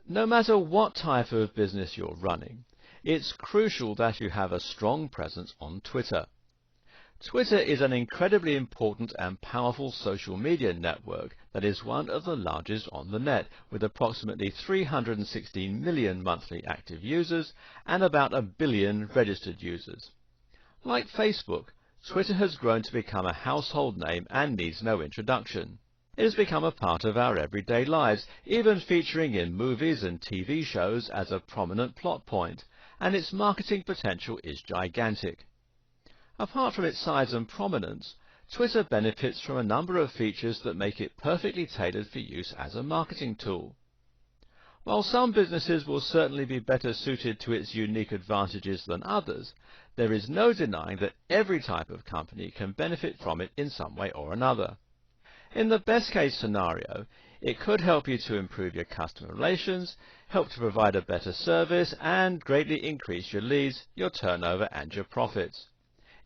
No matter what type of business you're running, it's crucial that you have a strong presence on Twitter. Twitter is an incredibly important and powerful social media network that is one of the largest on the net, with approximately 316 million monthly active users and about 1 billion registered users. Like Facebook, Twitter has grown to become a household name and needs no introduction. It has become a part of our everyday lives, even featuring in movies and TV shows as a prominent plot point, and its marketing potential is gigantic. Apart from its size and prominence, Twitter benefits from a number of features that make it perfectly tailored for use as a marketing tool. While some businesses will certainly be better suited to its unique advantages than others, there is no denying that every type of company can benefit from it in some way or another. In the best case scenario, it could help you to improve your customer relations, help to provide a better service, and greatly increase your leads, your turnover, and your profits.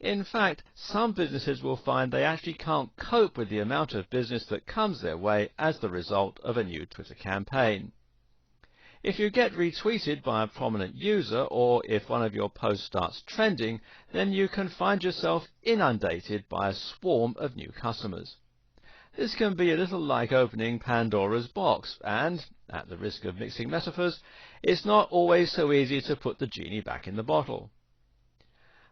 In fact, some businesses will find they actually can't cope with the amount of business that comes their way as the result of a new Twitter campaign. If you get retweeted by a prominent user, or if one of your posts starts trending, then you can find yourself inundated by a swarm of new customers. This can be a little like opening Pandora's box, and, at the risk of mixing metaphors, it's not always so easy to put the genie back in the bottle.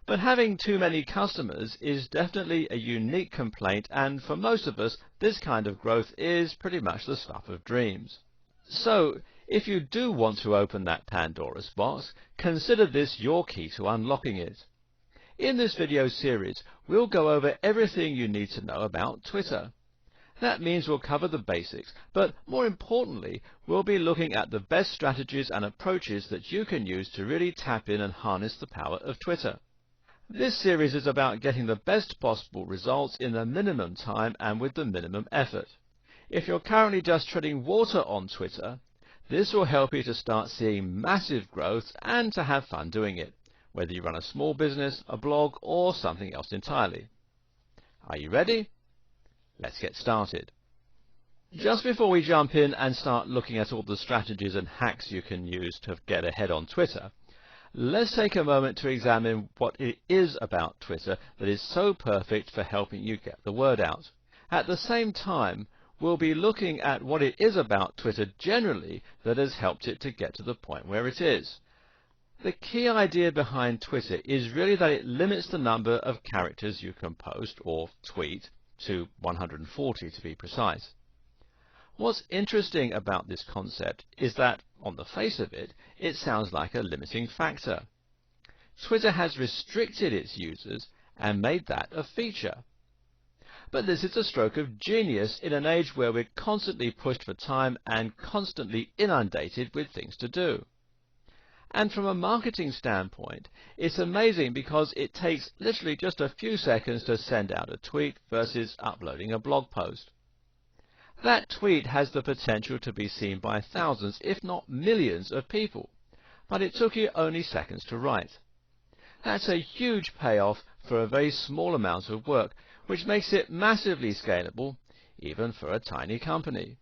But having too many customers is definitely a unique complaint, and for most of us, this kind of growth is pretty much the stuff of dreams. So, if you do want to open that Pandora's box, consider this your key to unlocking it. In this video series, we'll go over everything you need to know about Twitter. That means we'll cover the basics, but more importantly, we'll be looking at the best strategies and approaches that you can use to really tap in and harness the power of Twitter. This series is about getting the best possible results in the minimum time and with the minimum effort. If you're currently just treading water on Twitter, this will help you to start seeing massive growth and to have fun doing it, whether you run a small business, a blog, or something else entirely. Are you ready? Let's get started. Just before we jump in and start looking at all the strategies and hacks you can use to get ahead on Twitter, let's take a moment to examine what it is about Twitter that is so perfect for helping you get the word out. At the same time, we'll be looking at what it is about Twitter generally that has helped it to get to the point where it is. The key idea behind Twitter is really that it limits the number of characters you can post or tweet to 140 to be precise. What's interesting about this concept is that, on the face of it, it sounds like a limiting factor. Twitter has restricted its users and made that a feature. But this is a stroke of genius in an age where we're constantly pushed for time and constantly inundated with things to do. And from a marketing standpoint, it's amazing because it takes literally just a few seconds to send out a tweet versus uploading a blog post. That tweet has the potential to be seen by thousands, if not millions of people, but it took you only seconds to write. That's a huge payoff for a very small amount of work, which makes it massively scalable, even for a tiny company.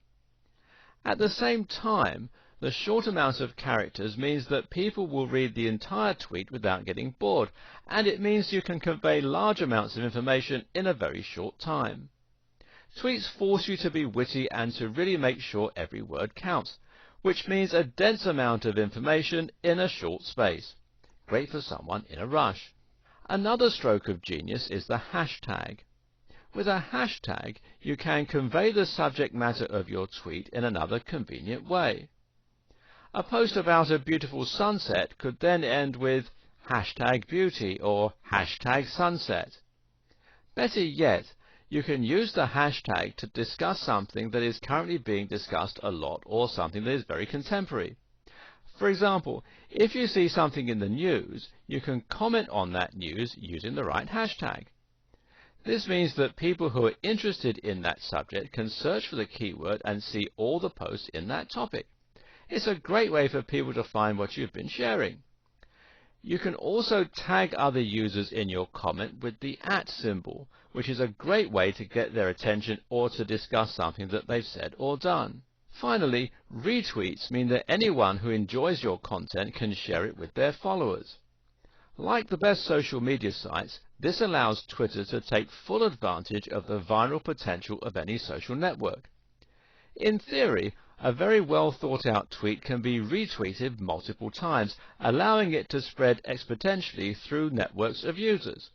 At the same time, the short amount of characters means that people will read the entire tweet without getting bored, and it means you can convey large amounts of information in a very short time. Tweets force you to be witty and to really make sure every word counts, which means a dense amount of information in a short space. Great for someone in a rush. Another stroke of genius is the hashtag. With a hashtag, you can convey the subject matter of your tweet in another convenient way. A post about a beautiful sunset could then end with #beauty or #sunset. Better yet, you can use the hashtag to discuss something that is currently being discussed a lot or something that is very contemporary. For example, if you see something in the news, you can comment on that news using the right hashtag. This means that people who are interested in that subject can search for the keyword and see all the posts in that topic. It's a great way for people to find what you've been sharing. You can also tag other users in your comment with the @ symbol, which is a great way to get their attention or to discuss something that they've said or done. Finally, retweets mean that anyone who enjoys your content can share it with their followers. Like the best social media sites, this allows Twitter to take full advantage of the viral potential of any social network. In theory, a very well thought out tweet can be retweeted multiple times, allowing it to spread exponentially through networks of users.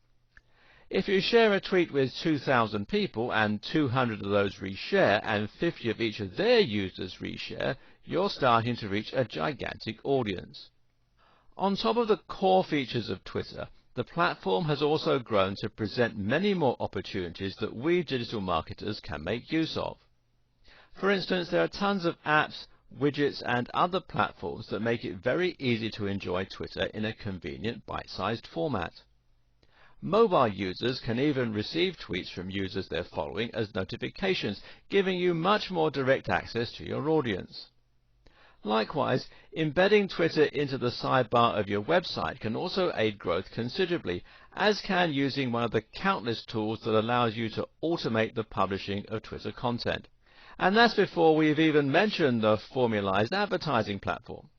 If you share a tweet with 2,000 people and 200 of those reshare and 50 of each of their users reshare, you're starting to reach a gigantic audience. On top of the core features of Twitter, the platform has also grown to present many more opportunities that we digital marketers can make use of. For instance, there are tons of apps, widgets, and other platforms that make it very easy to enjoy Twitter in a convenient bite-sized format. Mobile users can even receive tweets from users they're following as notifications, giving you much more direct access to your audience. Likewise, embedding Twitter into the sidebar of your website can also aid growth considerably, as can using one of the countless tools that allows you to automate the publishing of Twitter content. And that's before we've even mentioned the formalized advertising platform.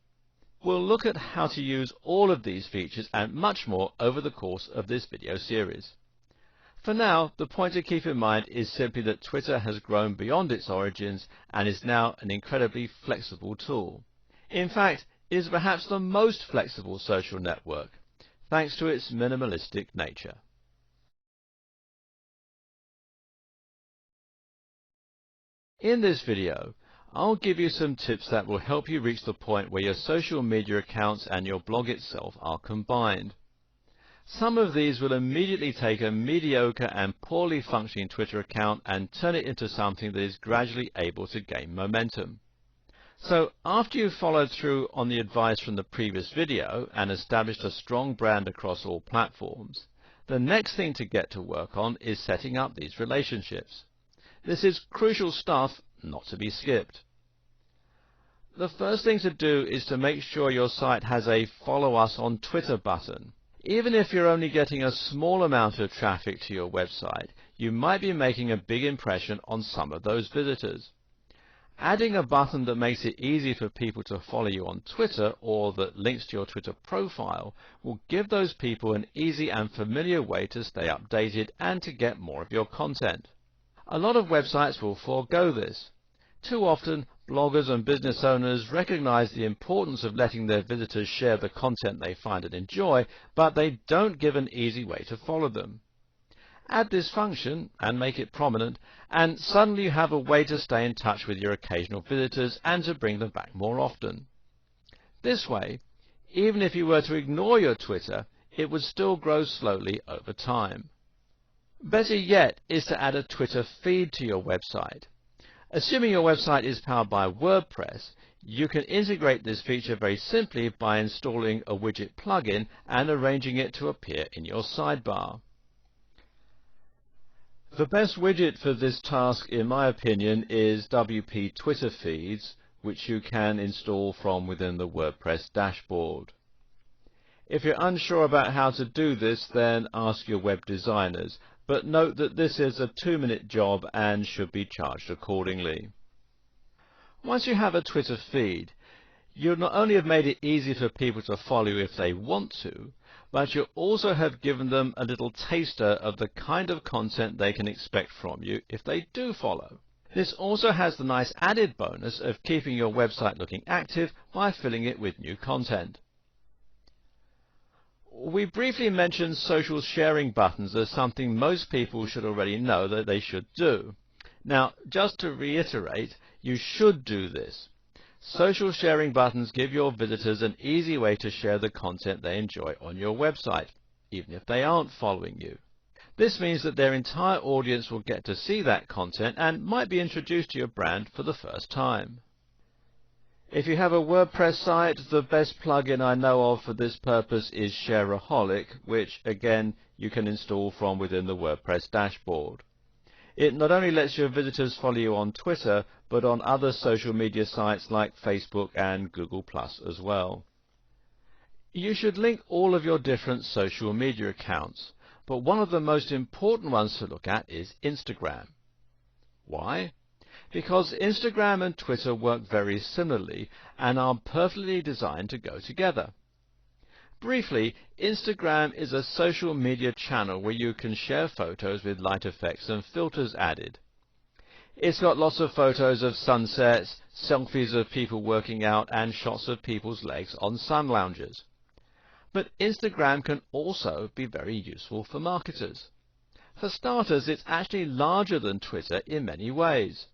We'll look at how to use all of these features and much more over the course of this video series. For now, the point to keep in mind is simply that Twitter has grown beyond its origins and is now an incredibly flexible tool. In fact, it is perhaps the most flexible social network, thanks to its minimalistic nature. In this video, I'll give you some tips that will help you reach the point where your social media accounts and your blog itself are combined. Some of these will immediately take a mediocre and poorly functioning Twitter account and turn it into something that is gradually able to gain momentum. So after you've followed through on the advice from the previous video and established a strong brand across all platforms, the next thing to get to work on is setting up these relationships. This is crucial stuff, not to be skipped. The first thing to do is to make sure your site has a Follow Us on Twitter button. Even if you're only getting a small amount of traffic to your website, you might be making a big impression on some of those visitors. Adding a button that makes it easy for people to follow you on Twitter or that links to your Twitter profile will give those people an easy and familiar way to stay updated and to get more of your content. A lot of websites will forego this. Too often, bloggers and business owners recognize the importance of letting their visitors share the content they find and enjoy, but they don't give an easy way to follow them. Add this function and make it prominent, and suddenly you have a way to stay in touch with your occasional visitors and to bring them back more often. This way, even if you were to ignore your Twitter, it would still grow slowly over time. Better yet is to add a Twitter feed to your website. Assuming your website is powered by WordPress, you can integrate this feature very simply by installing a widget plugin and arranging it to appear in your sidebar. The best widget for this task, in my opinion, is WP Twitter Feeds, which you can install from within the WordPress dashboard. If you're unsure about how to do this, then ask your web designers. But note that this is a 2-minute job and should be charged accordingly. Once you have a Twitter feed, you'll not only have made it easy for people to follow you if they want to, but you'll also have given them a little taster of the kind of content they can expect from you if they do follow. This also has the nice added bonus of keeping your website looking active by filling it with new content. We briefly mentioned social sharing buttons as something most people should already know that they should do. Now, just to reiterate, you should do this. Social sharing buttons give your visitors an easy way to share the content they enjoy on your website, even if they aren't following you. This means that their entire audience will get to see that content and might be introduced to your brand for the first time. If you have a WordPress site, the best plugin I know of for this purpose is Shareaholic, which again you can install from within the WordPress dashboard. It not only lets your visitors follow you on Twitter, but on other social media sites like Facebook and Google+ as well. You should link all of your different social media accounts, but one of the most important ones to look at is Instagram. Why? because Instagram and Twitter work very similarly and are perfectly designed to go together. Briefly, Instagram is a social media channel where you can share photos with light effects and filters added. It's got lots of photos of sunsets, selfies of people working out, and shots of people's legs on sun loungers. But Instagram can also be very useful for marketers. For starters, it's actually larger than Twitter in many ways.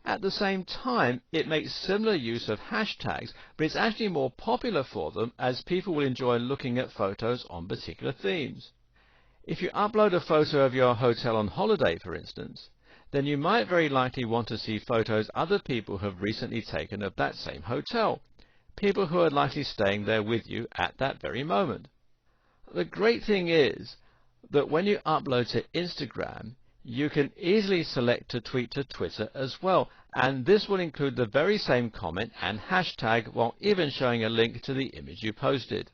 At the same time, it makes similar use of hashtags, but it's actually more popular for them as people will enjoy looking at photos on particular themes. If you upload a photo of your hotel on holiday, for instance, then you might very likely want to see photos other people have recently taken of that same hotel, people who are likely staying there with you at that very moment. The great thing is that when you upload to Instagram, you can easily select to tweet to Twitter as well, and this will include the very same comment and hashtag while even showing a link to the image you posted.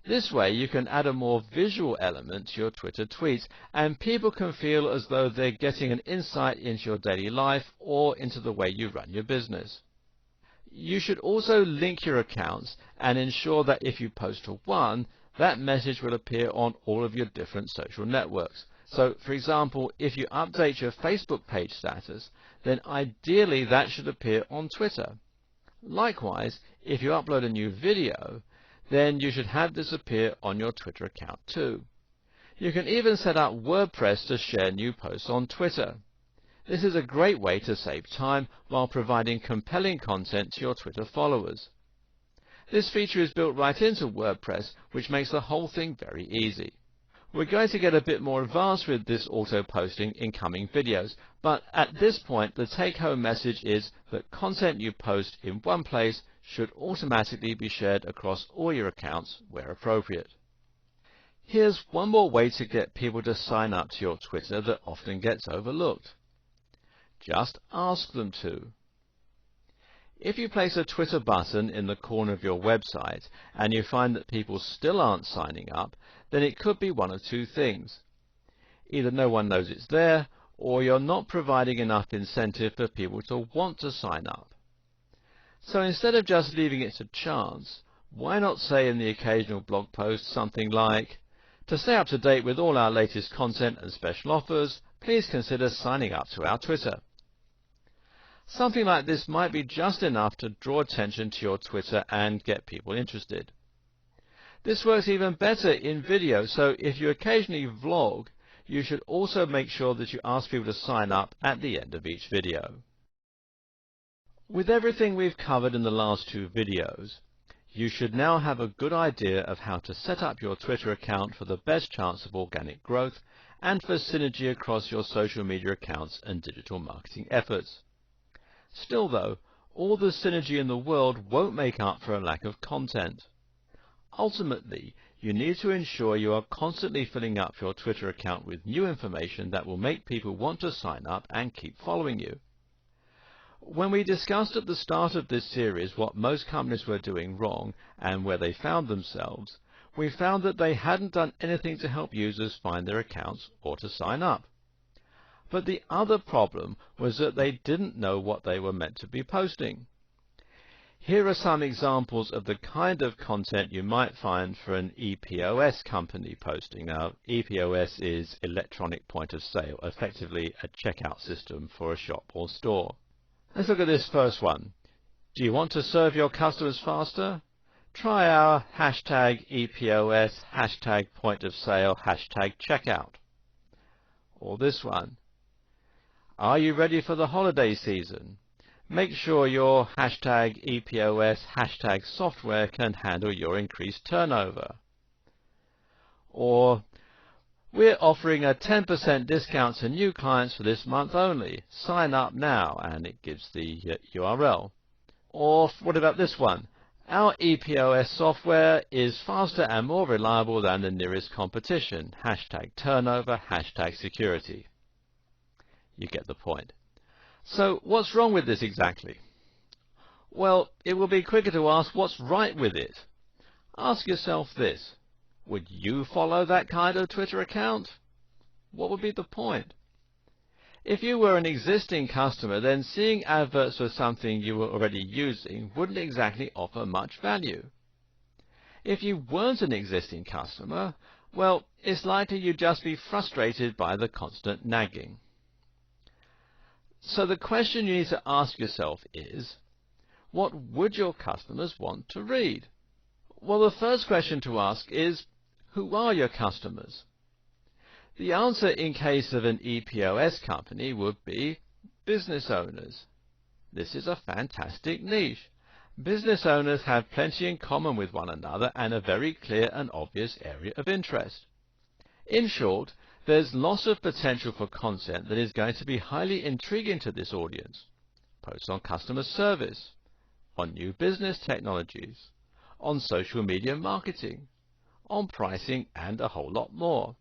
This way you can add a more visual element to your Twitter tweets, and people can feel as though they're getting an insight into your daily life or into the way you run your business. You should also link your accounts and ensure that if you post to one, that message will appear on all of your different social networks. So, for example, if you update your Facebook page status, then ideally that should appear on Twitter. Likewise, if you upload a new video, then you should have this appear on your Twitter account too. You can even set up WordPress to share new posts on Twitter. This is a great way to save time while providing compelling content to your Twitter followers. This feature is built right into WordPress, which makes the whole thing very easy. We're going to get a bit more advanced with this auto-posting in coming videos, but at this point the take-home message is that content you post in one place should automatically be shared across all your accounts where appropriate. Here's one more way to get people to sign up to your Twitter that often gets overlooked. Just ask them to. If you place a Twitter button in the corner of your website and you find that people still aren't signing up, then it could be one of two things. Either no one knows it's there, or you're not providing enough incentive for people to want to sign up. So instead of just leaving it to chance, why not say in the occasional blog post something like, "To stay up to date with all our latest content and special offers, please consider signing up to our Twitter." Something like this might be just enough to draw attention to your Twitter and get people interested. This works even better in video, so if you occasionally vlog, you should also make sure that you ask people to sign up at the end of each video. With everything we've covered in the last two videos, you should now have a good idea of how to set up your Twitter account for the best chance of organic growth and for synergy across your social media accounts and digital marketing efforts. Still though, all the synergy in the world won't make up for a lack of content. Ultimately, you need to ensure you are constantly filling up your Twitter account with new information that will make people want to sign up and keep following you. When we discussed at the start of this series what most companies were doing wrong and where they found themselves, we found that they hadn't done anything to help users find their accounts or to sign up. But the other problem was that they didn't know what they were meant to be posting. Here are some examples of the kind of content you might find for an EPOS company posting. Now, EPOS is electronic point of sale, effectively a checkout system for a shop or store. Let's look at this first one. Do you want to serve your customers faster? Try our hashtag EPOS, hashtag point of sale, hashtag checkout. Or this one. Are you ready for the holiday season? Make sure your hashtag EPOS, hashtag software can handle your increased turnover. Or, we're offering a 10% discount to new clients for this month only. Sign up now, and it gives the URL. Or, what about this one? Our EPOS software is faster and more reliable than the nearest competition. Hashtag turnover, hashtag security. You get the point. So what's wrong with this exactly? Well, it will be quicker to ask what's right with it. Ask yourself this. Would you follow that kind of Twitter account? What would be the point? If you were an existing customer, then seeing adverts for something you were already using wouldn't exactly offer much value. If you weren't an existing customer, well, it's likely you'd just be frustrated by the constant nagging. So the question you need to ask yourself is, what would your customers want to read? Well, the first question to ask is, who are your customers? The answer in case of an EPOS company would be business owners. This is a fantastic niche. Business owners have plenty in common with one another and a very clear and obvious area of interest. In short, there's lots of potential for content that is going to be highly intriguing to this audience. Posts on customer service, on new business technologies, on social media marketing, on pricing, and a whole lot more.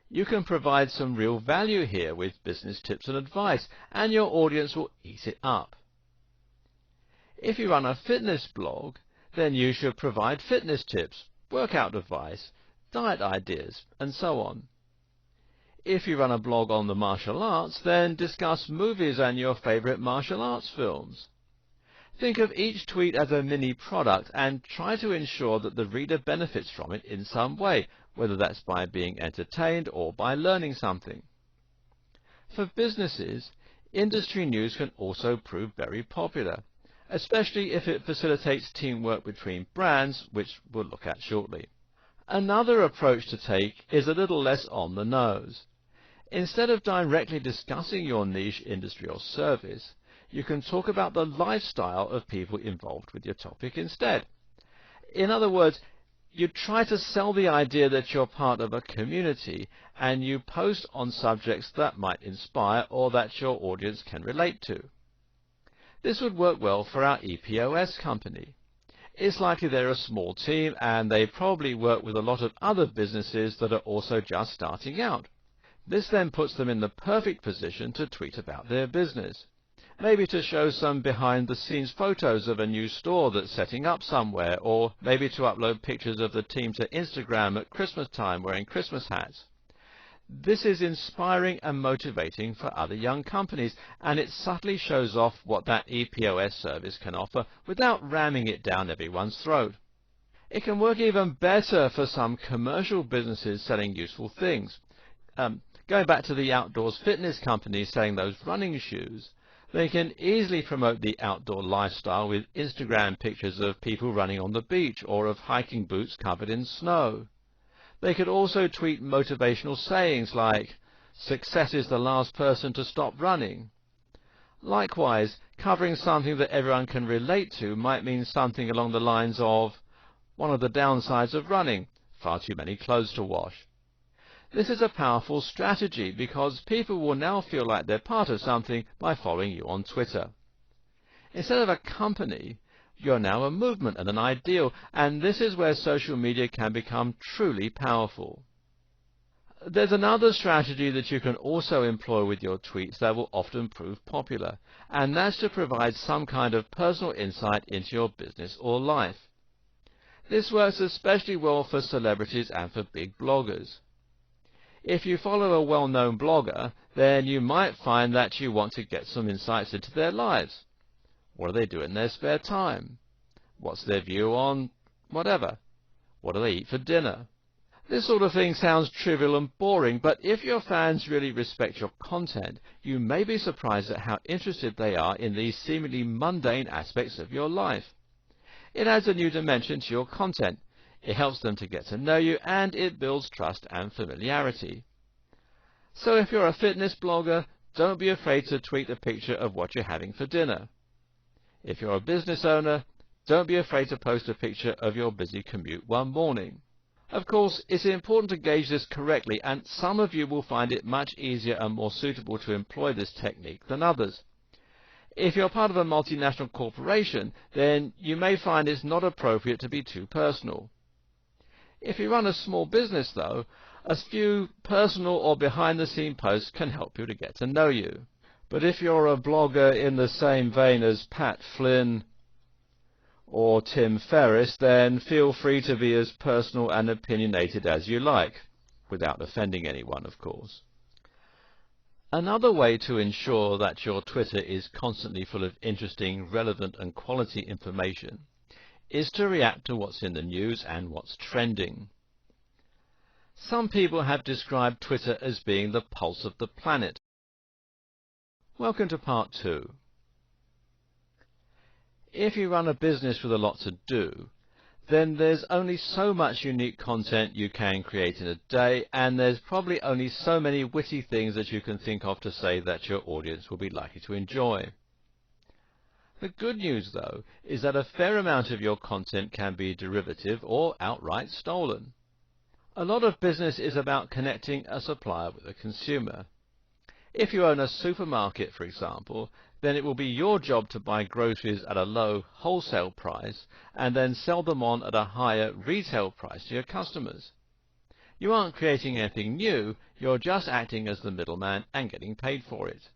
You can provide some real value here with business tips and advice, and your audience will eat it up. If you run a fitness blog, then you should provide fitness tips, workout advice, diet ideas, and so on. If you run a blog on the martial arts, then discuss movies and your favorite martial arts films. Think of each tweet as a mini product and try to ensure that the reader benefits from it in some way, whether that's by being entertained or by learning something. For businesses, industry news can also prove very popular, especially if it facilitates teamwork between brands, which we'll look at shortly. Another approach to take is a little less on the nose. Instead of directly discussing your niche industry or service, you can talk about the lifestyle of people involved with your topic instead. In other words, you try to sell the idea that you're part of a community and you post on subjects that might inspire or that your audience can relate to. This would work well for our EPOS company. It's likely they're a small team and they probably work with a lot of other businesses that are also just starting out. This then puts them in the perfect position to tweet about their business. Maybe to show some behind-the-scenes photos of a new store that's setting up somewhere, or maybe to upload pictures of the team to Instagram at Christmas time wearing Christmas hats. This is inspiring and motivating for other young companies, and it subtly shows off what that EPOS service can offer without ramming it down everyone's throat. It can work even better for some commercial businesses selling useful things. Going back to the outdoors fitness companies selling those running shoes, they can easily promote the outdoor lifestyle with Instagram pictures of people running on the beach or of hiking boots covered in snow. They could also tweet motivational sayings like, "Success is the last person to stop running." Likewise, covering something that everyone can relate to might mean something along the lines of, "One of the downsides of running, far too many clothes to wash." This is a powerful strategy because people will now feel like they're part of something by following you on Twitter. Instead of a company, you're now a movement and an ideal, and this is where social media can become truly powerful. There's another strategy that you can also employ with your tweets that will often prove popular, and that's to provide some kind of personal insight into your business or life. This works especially well for celebrities and for big bloggers. If you follow a well-known blogger, then you might find that you want to get some insights into their lives. What do they do in their spare time? What's their view on whatever? What do they eat for dinner? This sort of thing sounds trivial and boring, but if your fans really respect your content, you may be surprised at how interested they are in these seemingly mundane aspects of your life. It adds a new dimension to your content. It helps them to get to know you, and it builds trust and familiarity. So if you're a fitness blogger, don't be afraid to tweet a picture of what you're having for dinner. If you're a business owner, don't be afraid to post a picture of your busy commute one morning. Of course, it's important to gauge this correctly, and some of you will find it much easier and more suitable to employ this technique than others. If you're part of a multinational corporation, then you may find it's not appropriate to be too personal. If you run a small business, though, a few personal or behind-the-scene posts can help you to get to know you. But if you're a blogger in the same vein as Pat Flynn or Tim Ferriss, then feel free to be as personal and opinionated as you like, without offending anyone, of course. Another way to ensure that your Twitter is constantly full of interesting, relevant and quality information is to react to what's in the news and what's trending. Some people have described Twitter as being the pulse of the planet. Welcome to part 2. If you run a business with a lot to do, then there's only so much unique content you can create in a day, and there's probably only so many witty things that you can think of to say that your audience will be likely to enjoy. The good news, though, is that a fair amount of your content can be derivative or outright stolen. A lot of business is about connecting a supplier with a consumer. If you own a supermarket, for example, then it will be your job to buy groceries at a low wholesale price and then sell them on at a higher retail price to your customers. You aren't creating anything new, you're just acting as the middleman and getting paid for it.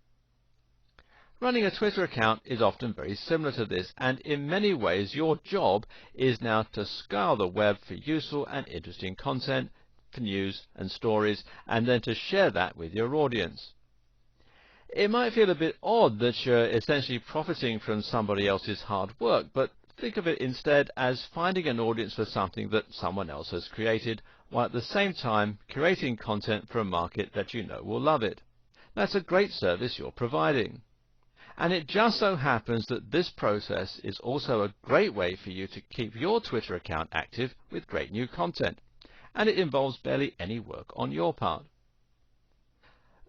Running a Twitter account is often very similar to this, and in many ways your job is now to scour the web for useful and interesting content, for news and stories, and then to share that with your audience. It might feel a bit odd that you're essentially profiting from somebody else's hard work, but think of it instead as finding an audience for something that someone else has created, while at the same time curating content for a market that you know will love it. That's a great service you're providing. And it just so happens that this process is also a great way for you to keep your Twitter account active with great new content, and it involves barely any work on your part.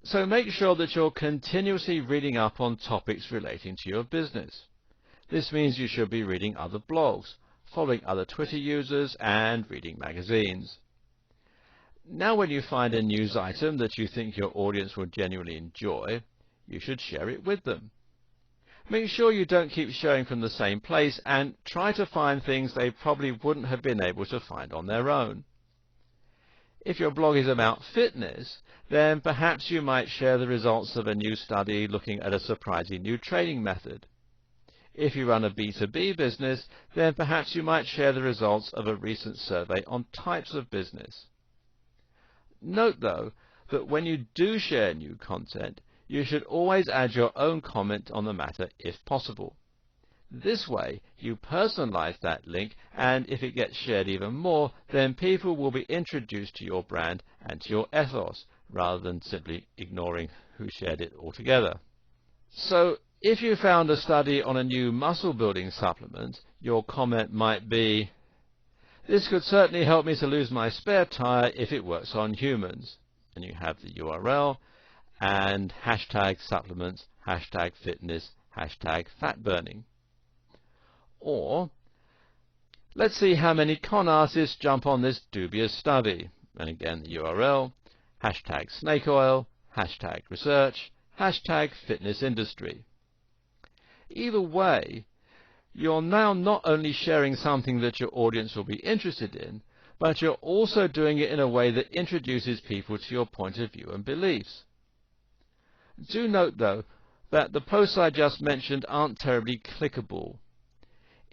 So make sure that you're continuously reading up on topics relating to your business. This means you should be reading other blogs, following other Twitter users, and reading magazines. Now when you find a news item that you think your audience will genuinely enjoy, you should share it with them. Make sure you don't keep sharing from the same place, and try to find things they probably wouldn't have been able to find on their own. If your blog is about fitness, then perhaps you might share the results of a new study looking at a surprising new training method. If you run a B2B business, then perhaps you might share the results of a recent survey on types of business. Note, though, that when you do share new content, you should always add your own comment on the matter if possible. This way, you personalize that link, and if it gets shared even more, then people will be introduced to your brand and to your ethos, rather than simply ignoring who shared it altogether. So, if you found a study on a new muscle-building supplement, your comment might be, "This could certainly help me to lose my spare tire if it works on humans." And you have the URL, and hashtag supplements, hashtag fitness, hashtag fat burning. Or, let's see how many con artists jump on this dubious study. And again, the URL, hashtag snake oil, hashtag research, hashtag fitness industry. Either way, you're now not only sharing something that your audience will be interested in, but you're also doing it in a way that introduces people to your point of view and beliefs. Do note, though, that the posts I just mentioned aren't terribly clickable.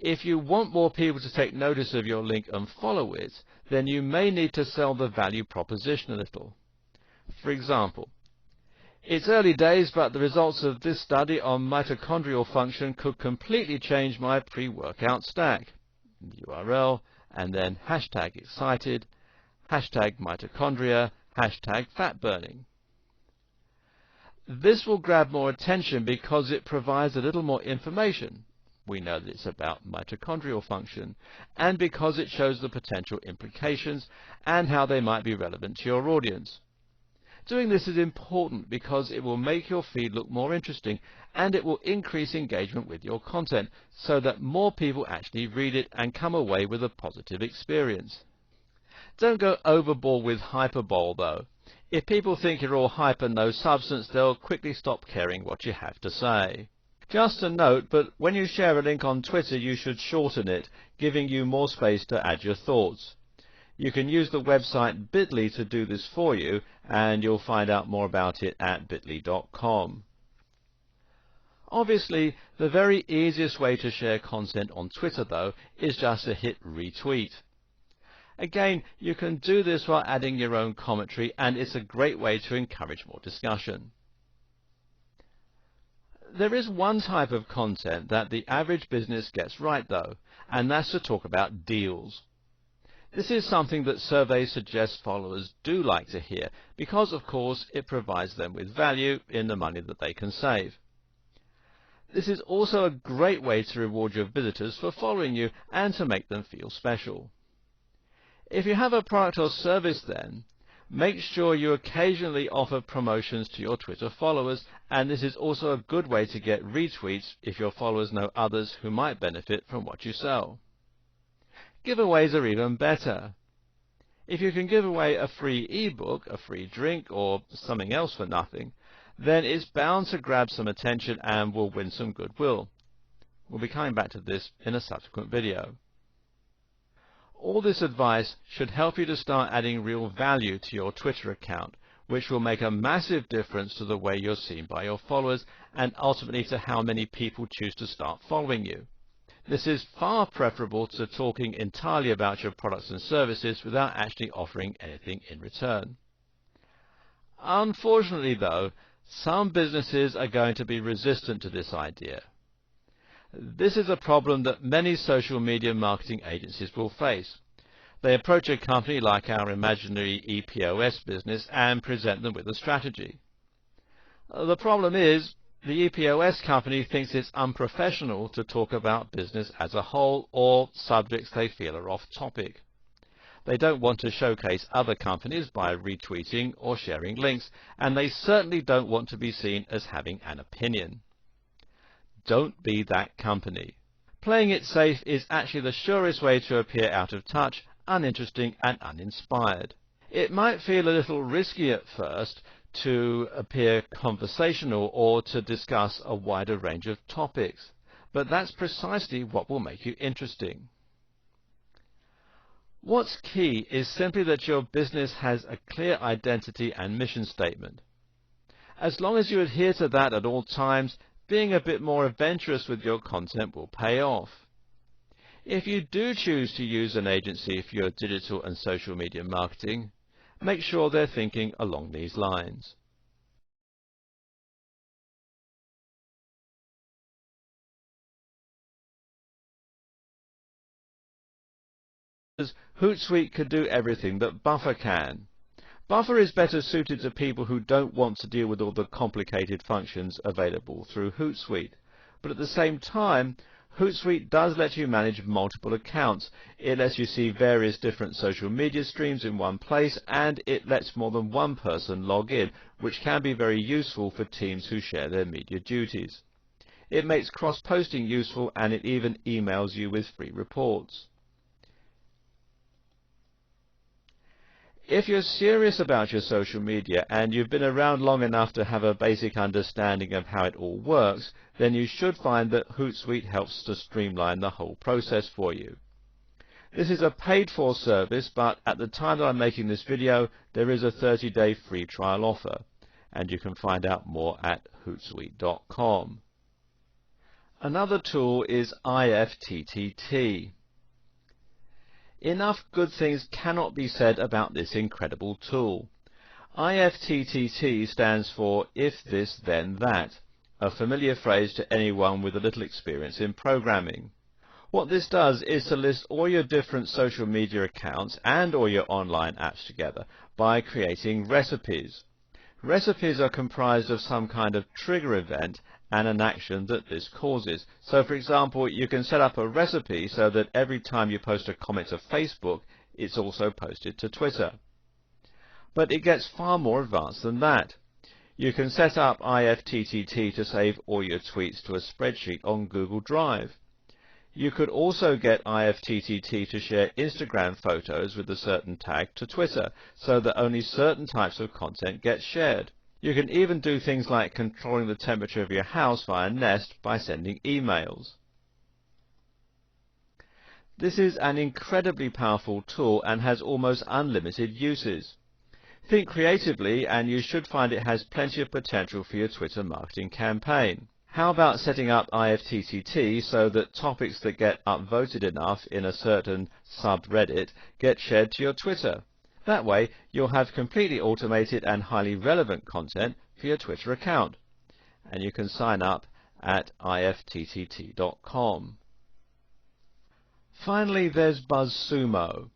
If you want more people to take notice of your link and follow it, then you may need to sell the value proposition a little. For example, "It's early days, but the results of this study on mitochondrial function could completely change my pre-workout stack." URL, and then hashtag excited, hashtag mitochondria, hashtag fat burning. This will grab more attention because it provides a little more information. We know that it's about mitochondrial function, and because it shows the potential implications and how they might be relevant to your audience. Doing this is important because it will make your feed look more interesting, and it will increase engagement with your content so that more people actually read it and come away with a positive experience. Don't go overboard with hyperbole, though. If people think you're all hype and no substance, they'll quickly stop caring what you have to say. Just a note, but when you share a link on Twitter, you should shorten it, giving you more space to add your thoughts. You can use the website bit.ly to do this for you, and you'll find out more about it at bit.ly.com. Obviously, the very easiest way to share content on Twitter, though, is just to hit retweet. Again, you can do this while adding your own commentary, and it's a great way to encourage more discussion. There is one type of content that the average business gets right though, and that's to talk about deals. This is something that surveys suggest followers do like to hear because, of course, it provides them with value in the money that they can save. This is also a great way to reward your visitors for following you and to make them feel special. If you have a product or service then, make sure you occasionally offer promotions to your Twitter followers, and this is also a good way to get retweets if your followers know others who might benefit from what you sell. Giveaways are even better. If you can give away a free ebook, a free drink, or something else for nothing, then it's bound to grab some attention and will win some goodwill. We'll be coming back to this in a subsequent video. All this advice should help you to start adding real value to your Twitter account, which will make a massive difference to the way you're seen by your followers and ultimately to how many people choose to start following you. This is far preferable to talking entirely about your products and services without actually offering anything in return. Unfortunately though, some businesses are going to be resistant to this idea. This is a problem that many social media marketing agencies will face. They approach a company like our imaginary EPOS business and present them with a strategy. The problem is, the EPOS company thinks it's unprofessional to talk about business as a whole or subjects they feel are off topic. They don't want to showcase other companies by retweeting or sharing links, and they certainly don't want to be seen as having an opinion. Don't be that company. Playing it safe is actually the surest way to appear out of touch, uninteresting and uninspired. It might feel a little risky at first to appear conversational or to discuss a wider range of topics, but that's precisely what will make you interesting. What's key is simply that your business has a clear identity and mission statement. As long as you adhere to that at all times, being a bit more adventurous with your content will pay off. If you do choose to use an agency for your digital and social media marketing, make sure they're thinking along these lines. Hootsuite could do everything that Buffer can. Buffer is better suited to people who don't want to deal with all the complicated functions available through Hootsuite. But at the same time, Hootsuite does let you manage multiple accounts. It lets you see various different social media streams in one place, and it lets more than one person log in, which can be very useful for teams who share their media duties. It makes cross-posting useful, and it even emails you with free reports. If you're serious about your social media and you've been around long enough to have a basic understanding of how it all works, then you should find that Hootsuite helps to streamline the whole process for you. This is a paid-for service, but at the time that I'm making this video, there is a 30-day free trial offer, and you can find out more at hootsuite.com. Another tool is IFTTT. Enough good things cannot be said about this incredible tool. IFTTT stands for If This Then That, a familiar phrase to anyone with a little experience in programming. What this does is to list all your different social media accounts and all your online apps together by creating recipes. Recipes are comprised of some kind of trigger event and an action that this causes. So for example, you can set up a recipe so that every time you post a comment to Facebook, it's also posted to Twitter. But it gets far more advanced than that. You can set up IFTTT to save all your tweets to a spreadsheet on Google Drive. You could also get IFTTT to share Instagram photos with a certain tag to Twitter, so that only certain types of content get shared. You can even do things like controlling the temperature of your house via Nest by sending emails. This is an incredibly powerful tool and has almost unlimited uses. Think creatively and you should find it has plenty of potential for your Twitter marketing campaign. How about setting up IFTTT so that topics that get upvoted enough in a certain subreddit get shared to your Twitter? That way, you'll have completely automated and highly relevant content for your Twitter account. And you can sign up at ifttt.com. Finally, there's BuzzSumo.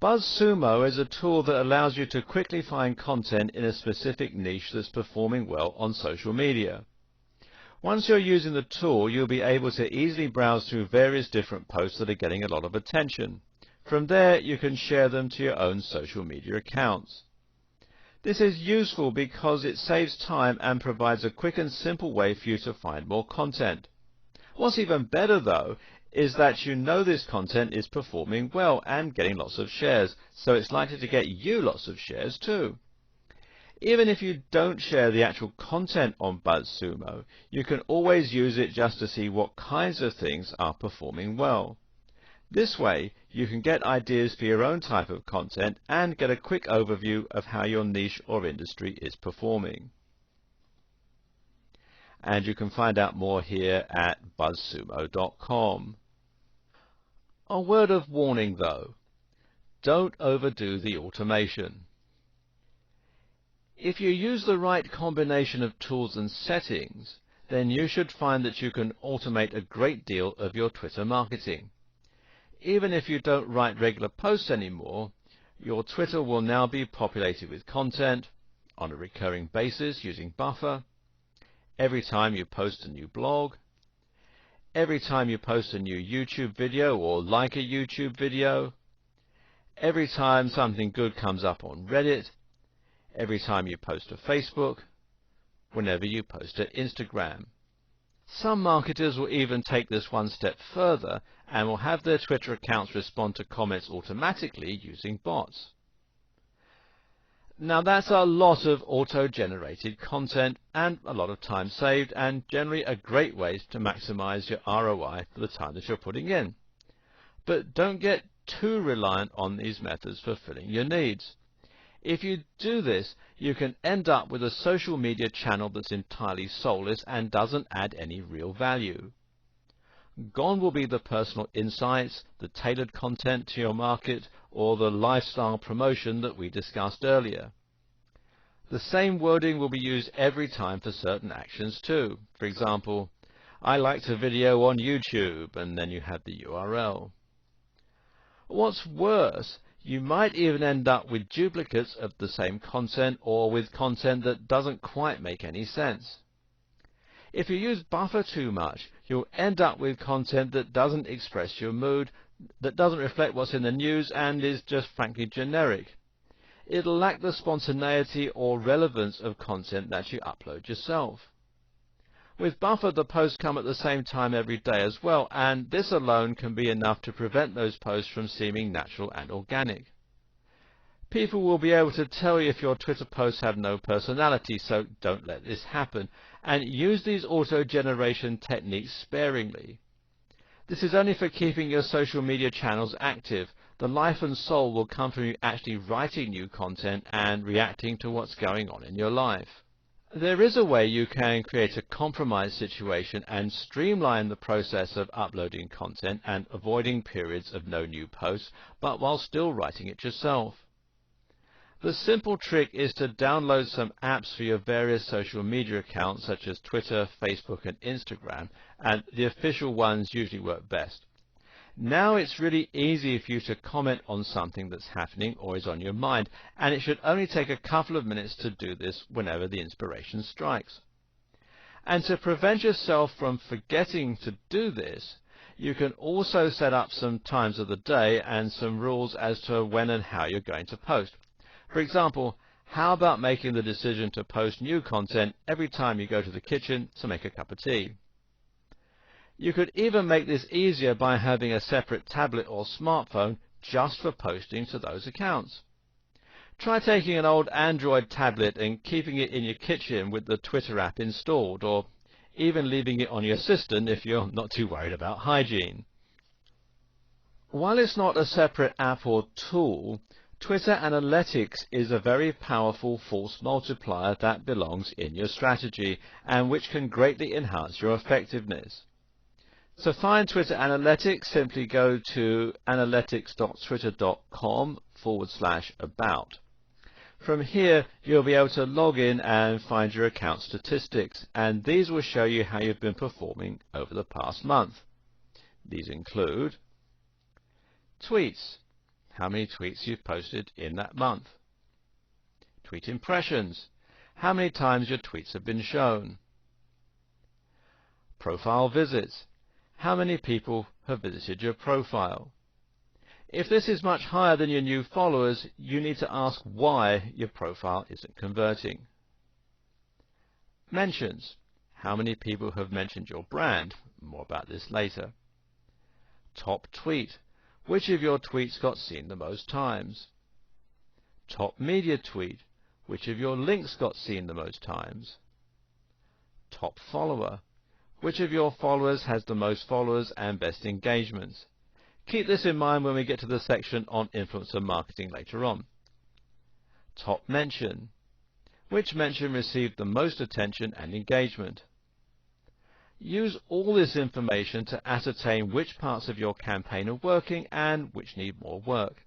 BuzzSumo is a tool that allows you to quickly find content in a specific niche that's performing well on social media. Once you're using the tool, you'll be able to easily browse through various different posts that are getting a lot of attention. From there, you can share them to your own social media accounts. This is useful because it saves time and provides a quick and simple way for you to find more content. What's even better, though, is that you know this content is performing well and getting lots of shares, so it's likely to get you lots of shares too. Even if you don't share the actual content on BuzzSumo, you can always use it just to see what kinds of things are performing well. This way, you can get ideas for your own type of content and get a quick overview of how your niche or industry is performing. And you can find out more here at buzzsumo.com. A word of warning though, don't overdo the automation. If you use the right combination of tools and settings, then you should find that you can automate a great deal of your Twitter marketing. Even if you don't write regular posts anymore, your Twitter will now be populated with content on a recurring basis using Buffer, every time you post a new blog, every time you post a new YouTube video or like a YouTube video, every time something good comes up on Reddit, every time you post to Facebook, whenever you post to Instagram. Some marketers will even take this one step further and will have their Twitter accounts respond to comments automatically using bots. Now that's a lot of auto-generated content and a lot of time saved, and generally a great way to maximize your ROI for the time that you're putting in. But don't get too reliant on these methods for filling your needs. If you do this, you can end up with a social media channel that's entirely soulless and doesn't add any real value. Gone will be the personal insights, the tailored content to your market, or the lifestyle promotion that we discussed earlier. The same wording will be used every time for certain actions too. For example, I liked a video on YouTube, and then you have the URL. What's worse, you might even end up with duplicates of the same content or with content that doesn't quite make any sense. If you use Buffer too much, you'll end up with content that doesn't express your mood, that doesn't reflect what's in the news, and is just frankly generic. It'll lack the spontaneity or relevance of content that you upload yourself. With Buffer, the posts come at the same time every day as well, and this alone can be enough to prevent those posts from seeming natural and organic. People will be able to tell you if your Twitter posts have no personality, so don't let this happen, and use these auto-generation techniques sparingly. This is only for keeping your social media channels active. The life and soul will come from you actually writing new content and reacting to what's going on in your life. There is a way you can create a compromise situation and streamline the process of uploading content and avoiding periods of no new posts, but while still writing it yourself. The simple trick is to download some apps for your various social media accounts such as Twitter, Facebook and Instagram, and the official ones usually work best. Now it's really easy for you to comment on something that's happening or is on your mind, and it should only take a couple of minutes to do this whenever the inspiration strikes. And to prevent yourself from forgetting to do this, you can also set up some times of the day and some rules as to when and how you're going to post. For example, how about making the decision to post new content every time you go to the kitchen to make a cup of tea? You could even make this easier by having a separate tablet or smartphone just for posting to those accounts. Try taking an old Android tablet and keeping it in your kitchen with the Twitter app installed, or even leaving it on your assistant if you're not too worried about hygiene. While it's not a separate app or tool, Twitter Analytics is a very powerful force multiplier that belongs in your strategy and which can greatly enhance your effectiveness. To find Twitter Analytics, simply go to analytics.twitter.com/about. From here, you'll be able to log in and find your account statistics, and these will show you how you've been performing over the past month. These include tweets, how many tweets you've posted in that month. Tweet impressions, how many times your tweets have been shown. Profile visits, how many people have visited your profile. If this is much higher than your new followers, you need to ask why your profile isn't converting. Mentions, how many people have mentioned your brand. More about this later. Top tweet, which of your tweets got seen the most times. Top media tweet, which of your links got seen the most times. Top follower, which of your followers has the most followers and best engagements. Keep this in mind when we get to the section on influencer marketing later on. Top mention, which mention received the most attention and engagement. Use all this information to ascertain which parts of your campaign are working and which need more work.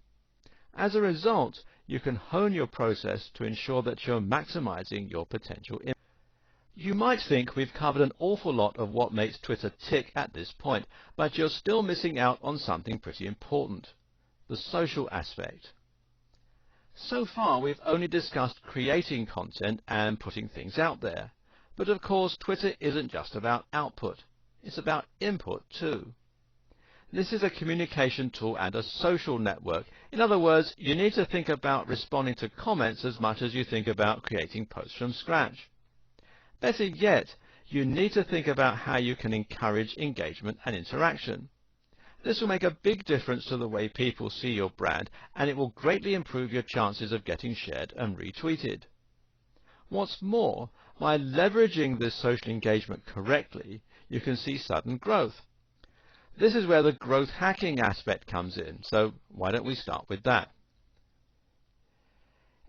As a result, you can hone your process to ensure that you're maximizing your potential impact. You might think we've covered an awful lot of what makes Twitter tick at this point, but you're still missing out on something pretty important: the social aspect. So far, we've only discussed creating content and putting things out there. But of course, Twitter isn't just about output. It's about input too. This is a communication tool and a social network. In other words, you need to think about responding to comments as much as you think about creating posts from scratch. Better yet, you need to think about how you can encourage engagement and interaction. This will make a big difference to the way people see your brand, and it will greatly improve your chances of getting shared and retweeted. What's more, by leveraging this social engagement correctly, you can see sudden growth. This is where the growth hacking aspect comes in, so why don't we start with that?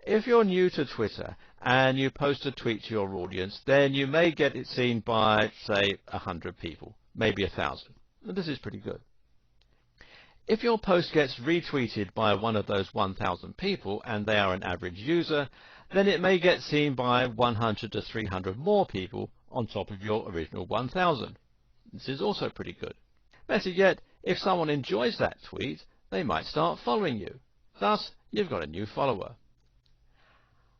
If you're new to Twitter and you post a tweet to your audience, then you may get it seen by, say, 100 people, maybe 1,000. This is pretty good. If your post gets retweeted by one of those 1,000 people and they are an average user, then it may get seen by 100 to 300 more people on top of your original 1,000. This is also pretty good. Better yet, if someone enjoys that tweet, they might start following you. Thus, you've got a new follower.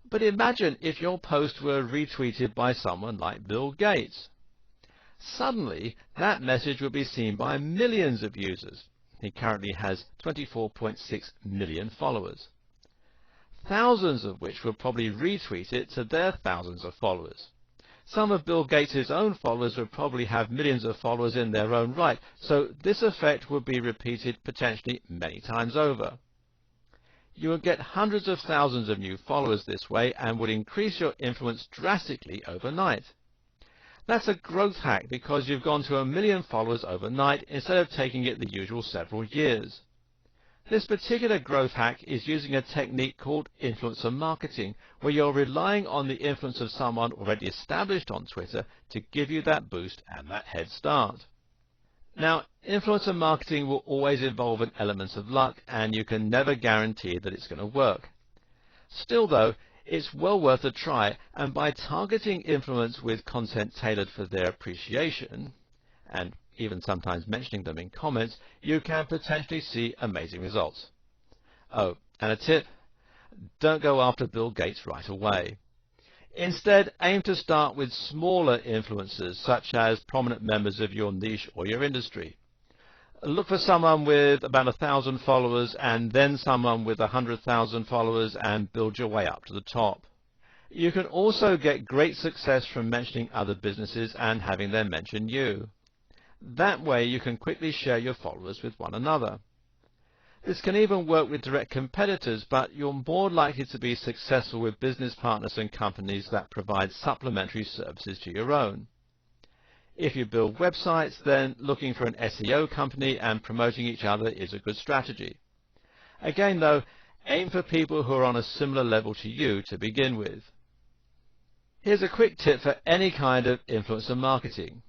But imagine if your post were retweeted by someone like Bill Gates. Suddenly, that message would be seen by millions of users. He currently has 24.6 million followers, thousands of which will probably retweet it to their thousands of followers. Some of Bill Gates' own followers would probably have millions of followers in their own right, so this effect would be repeated potentially many times over. You will get hundreds of thousands of new followers this way and would increase your influence drastically overnight. That's a growth hack because you've gone to 1 million followers overnight instead of taking it the usual several years. This particular growth hack is using a technique called influencer marketing, where you're relying on the influence of someone already established on Twitter to give you that boost and that head start. Now, influencer marketing will always involve an element of luck, and you can never guarantee that it's going to work. Still though, it's well worth a try, and by targeting influence with content tailored for their appreciation, and even sometimes mentioning them in comments, you can potentially see amazing results. Oh, and a tip: don't go after Bill Gates right away. Instead, aim to start with smaller influencers, such as prominent members of your niche or your industry. Look for someone with about 1,000 followers and then someone with 100,000 followers and build your way up to the top. You can also get great success from mentioning other businesses and having them mention you. That way you can quickly share your followers with one another. This can even work with direct competitors, but you're more likely to be successful with business partners and companies that provide supplementary services to your own. If you build websites, then looking for an SEO company and promoting each other is a good strategy. Again though, aim for people who are on a similar level to you to begin with. Here's a quick tip for any kind of influencer marketing.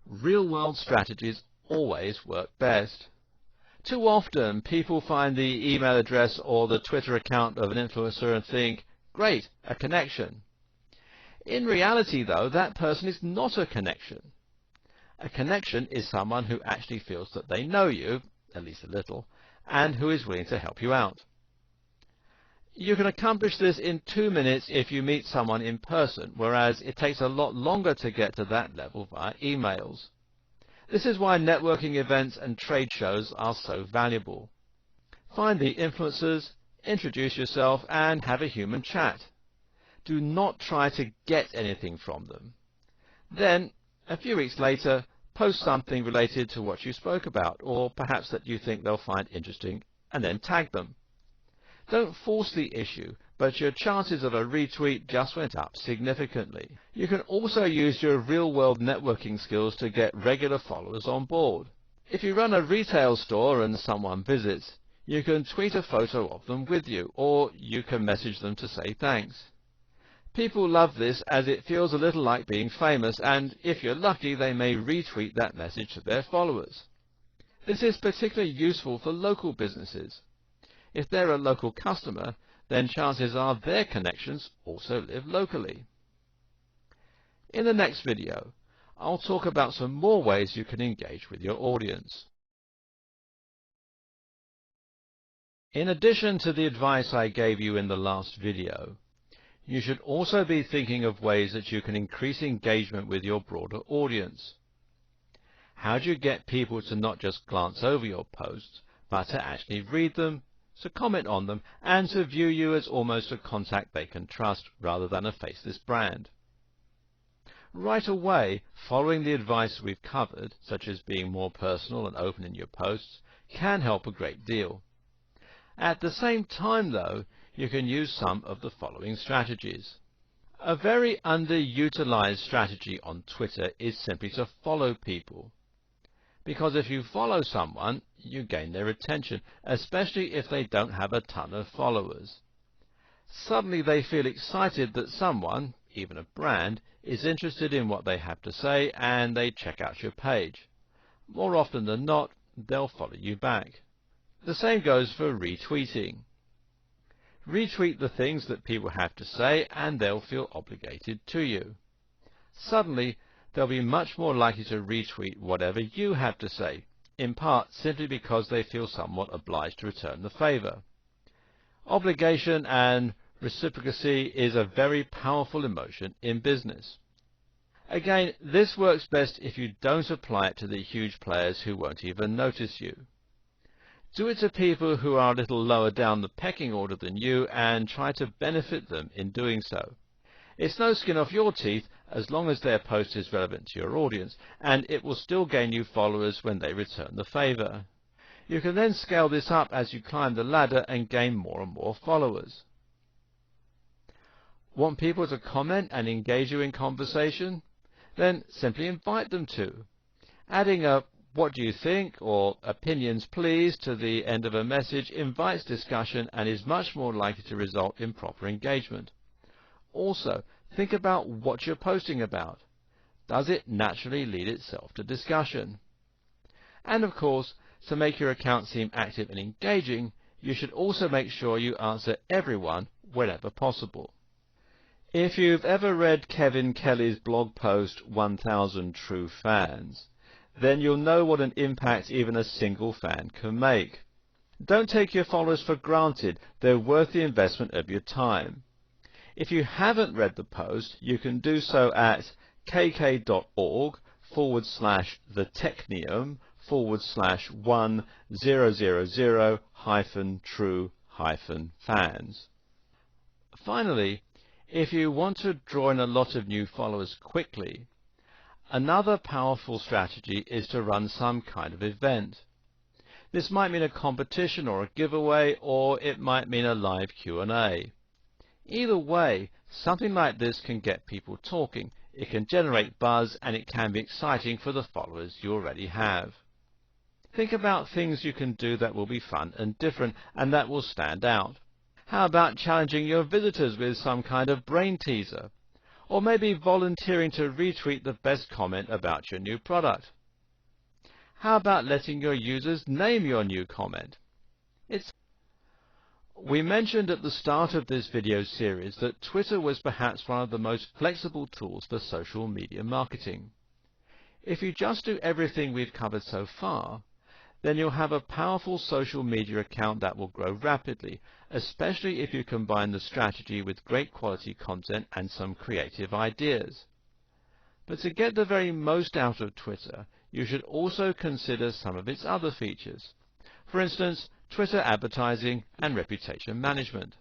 Real-world strategies always work best. Too often, people find the email address or the Twitter account of an influencer and think, great, a connection. In reality, though, that person is not a connection. A connection is someone who actually feels that they know you, at least a little, and who is willing to help you out. You can accomplish this in 2 minutes if you meet someone in person, whereas it takes a lot longer to get to that level via emails. This is why networking events and trade shows are so valuable. Find the influencers, introduce yourself, and have a human chat. Do not try to get anything from them. Then, a few weeks later, post something related to what you spoke about, or perhaps that you think they'll find interesting, and then tag them. Don't force the issue, but your chances of a retweet just went up significantly. You can also use your real-world networking skills to get regular followers on board. If you run a retail store and someone visits, you can tweet a photo of them with you, or you can message them to say thanks. People love this as it feels a little like being famous, and if you're lucky, they may retweet that message to their followers. This is particularly useful for local businesses. If they're a local customer, then chances are their connections also live locally. In the next video, I'll talk about some more ways you can engage with your audience. In addition to the advice I gave you in the last video, you should also be thinking of ways that you can increase engagement with your broader audience. How do you get people to not just glance over your posts, but to actually read them, to comment on them, and to view you as almost a contact they can trust rather than a faceless brand? Right away, following the advice we've covered, such as being more personal and open in your posts, can help a great deal. At the same time, though, you can use some of the following strategies. A very underutilized strategy on Twitter is simply to follow people. Because if you follow someone, you gain their attention, especially if they don't have a ton of followers. Suddenly they feel excited that someone, even a brand, is interested in what they have to say, and they check out your page. More often than not, they'll follow you back. The same goes for retweeting. Retweet the things that people have to say, and they'll feel obligated to you. Suddenly, they'll be much more likely to retweet whatever you have to say, in part simply because they feel somewhat obliged to return the favor. Obligation and reciprocity is a very powerful emotion in business. Again, this works best if you don't apply it to the huge players who won't even notice you. Do it to people who are a little lower down the pecking order than you, and try to benefit them in doing so. It's no skin off your teeth as long as their post is relevant to your audience, and it will still gain you followers when they return the favor. You can then scale this up as you climb the ladder and gain more and more followers. Want people to comment and engage you in conversation? Then simply invite them to. Adding a "What do you think?" or "Opinions please" to the end of a message invites discussion and is much more likely to result in proper engagement. Also, think about what you're posting about. Does it naturally lead itself to discussion? And of course, to make your account seem active and engaging, you should also make sure you answer everyone whenever possible. If you've ever read Kevin Kelly's blog post, 1000 True Fans, then you'll know what an impact even a single fan can make. Don't take your followers for granted. They're worth the investment of your time. If you haven't read the post, you can do so at kk.org/the-technium/1000-true-fans. Finally, if you want to draw in a lot of new followers quickly, another powerful strategy is to run some kind of event. This might mean a competition or a giveaway, or it might mean a live Q&A. Either way, something like this can get people talking, it can generate buzz, and it can be exciting for the followers you already have. Think about things you can do that will be fun and different, and that will stand out. How about challenging your visitors with some kind of brain teaser? Or maybe volunteering to retweet the best comment about your new product. How about letting your users name your new comment? We mentioned at the start of this video series that Twitter was perhaps one of the most flexible tools for social media marketing. If you just do everything we've covered so far, then you'll have a powerful social media account that will grow rapidly, especially if you combine the strategy with great quality content and some creative ideas. But to get the very most out of Twitter, you should also consider some of its other features. For instance, Twitter advertising and reputation management.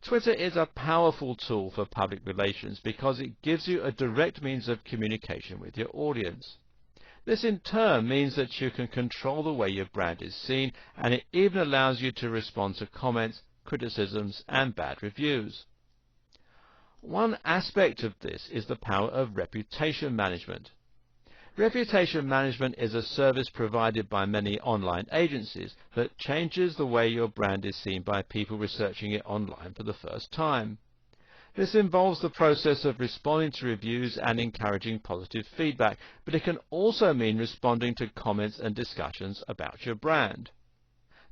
Twitter is a powerful tool for public relations because it gives you a direct means of communication with your audience. This in turn means that you can control the way your brand is seen, and it even allows you to respond to comments, criticisms, and bad reviews. One aspect of this is the power of reputation management. Reputation management is a service provided by many online agencies that changes the way your brand is seen by people researching it online for the first time. This involves the process of responding to reviews and encouraging positive feedback, but it can also mean responding to comments and discussions about your brand.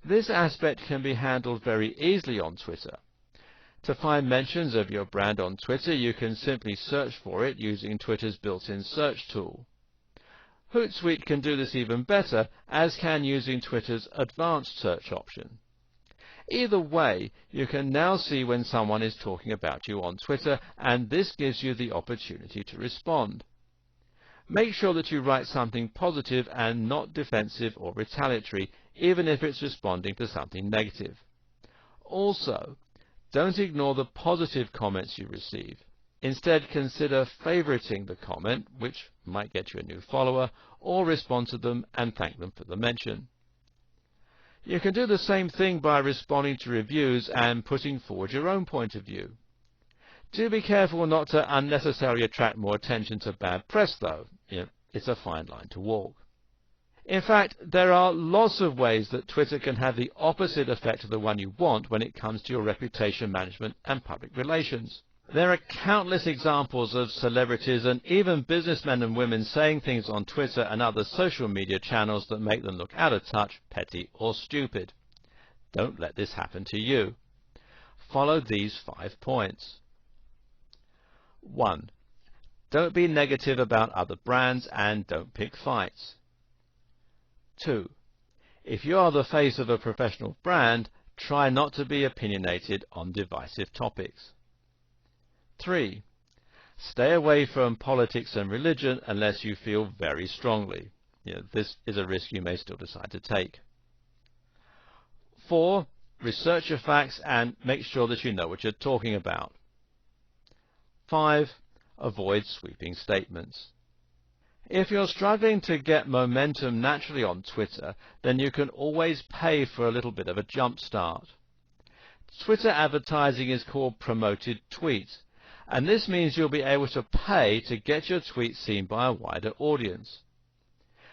This aspect can be handled very easily on Twitter. To find mentions of your brand on Twitter, you can simply search for it using Twitter's built-in search tool. Hootsuite can do this even better, as can using Twitter's advanced search option. Either way, you can now see when someone is talking about you on Twitter, and this gives you the opportunity to respond. Make sure that you write something positive and not defensive or retaliatory, even if it's responding to something negative. Also, don't ignore the positive comments you receive. Instead, consider favoriting the comment, which might get you a new follower, or respond to them and thank them for the mention. You can do the same thing by responding to reviews and putting forward your own point of view. Do be careful not to unnecessarily attract more attention to bad press, though. It's a fine line to walk. In fact, there are lots of ways that Twitter can have the opposite effect of the one you want when it comes to your reputation management and public relations. There are countless examples of celebrities and even businessmen and women saying things on Twitter and other social media channels that make them look out of touch, petty, or stupid. Don't let this happen to you. Follow these 5 points. 1. Don't be negative about other brands and don't pick fights. 2. If you are the face of a professional brand, try not to be opinionated on divisive topics. 3. Stay away from politics and religion unless you feel very strongly. This is a risk you may still decide to take. 4. Research your facts and make sure that you know what you're talking about. 5. Avoid sweeping statements. If you're struggling to get momentum naturally on Twitter, then you can always pay for a little bit of a jump start. Twitter advertising is called promoted tweets, and this means you'll be able to pay to get your tweet seen by a wider audience.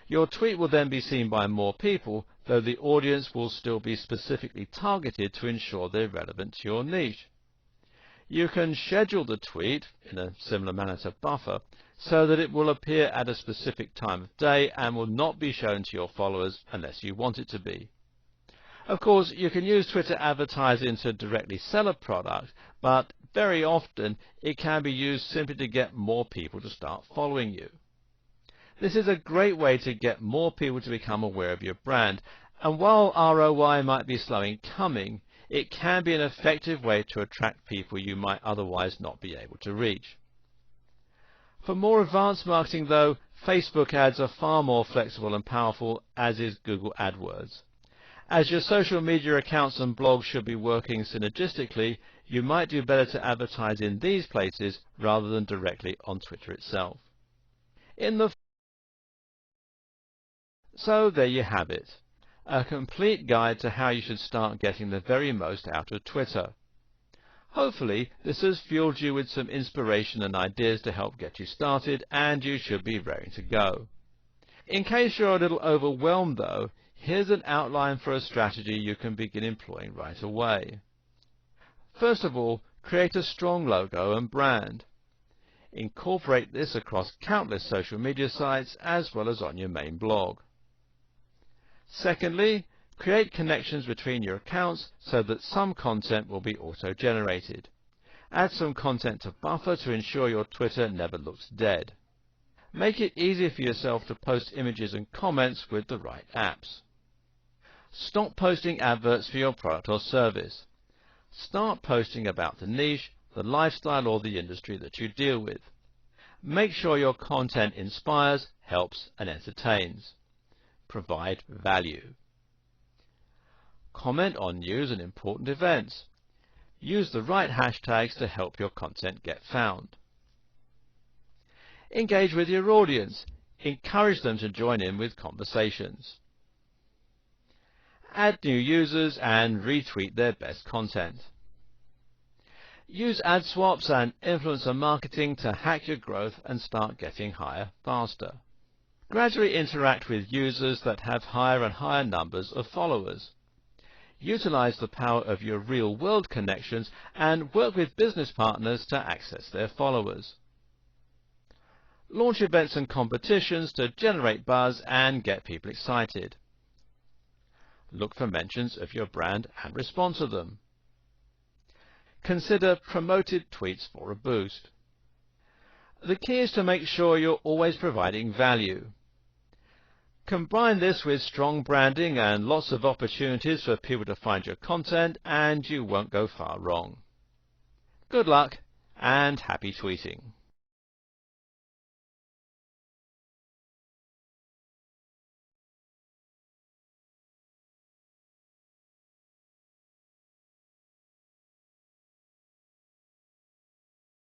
Your tweet will then be seen by more people, though the audience will still be specifically targeted to ensure they're relevant to your niche. You can schedule the tweet, in a similar manner to Buffer, so that it will appear at a specific time of day and will not be shown to your followers unless you want it to be. Of course, you can use Twitter advertising to directly sell a product, but very often it can be used simply to get more people to start following you. This is a great way to get more people to become aware of your brand, and while ROI might be slow in coming, it can be an effective way to attract people you might otherwise not be able to reach. For more advanced marketing, though, Facebook ads are far more flexible and powerful, as is Google AdWords. As your social media accounts and blogs should be working synergistically, you might do better to advertise in these places rather than directly on Twitter itself. So there you have it, a complete guide to how you should start getting the very most out of Twitter. Hopefully this has fueled you with some inspiration and ideas to help get you started, and you should be raring to go. In case you're a little overwhelmed though, here's an outline for a strategy you can begin employing right away. First of all, create a strong logo and brand. Incorporate this across countless social media sites as well as on your main blog. Secondly, create connections between your accounts so that some content will be auto-generated. Add some content to buffer to ensure your Twitter never looks dead. Make it easy for yourself to post images and comments with the right apps. Stop posting adverts for your product or service. Start posting about the niche, the lifestyle or the industry that you deal with. Make sure your content inspires, helps and entertains. Provide value. Comment on news and important events. Use the right hashtags to help your content get found. Engage with your audience. Encourage them to join in with conversations. Add new users and retweet their best content. Use ad swaps and influencer marketing to hack your growth and start getting higher faster. Gradually interact with users that have higher and higher numbers of followers. Utilize the power of your real-world connections and work with business partners to access their followers. Launch events and competitions to generate buzz and get people excited. Look for mentions of your brand and respond to them. Consider promoted tweets for a boost. The key is to make sure you're always providing value. Combine this with strong branding and lots of opportunities for people to find your content, and you won't go far wrong. Good luck and happy tweeting!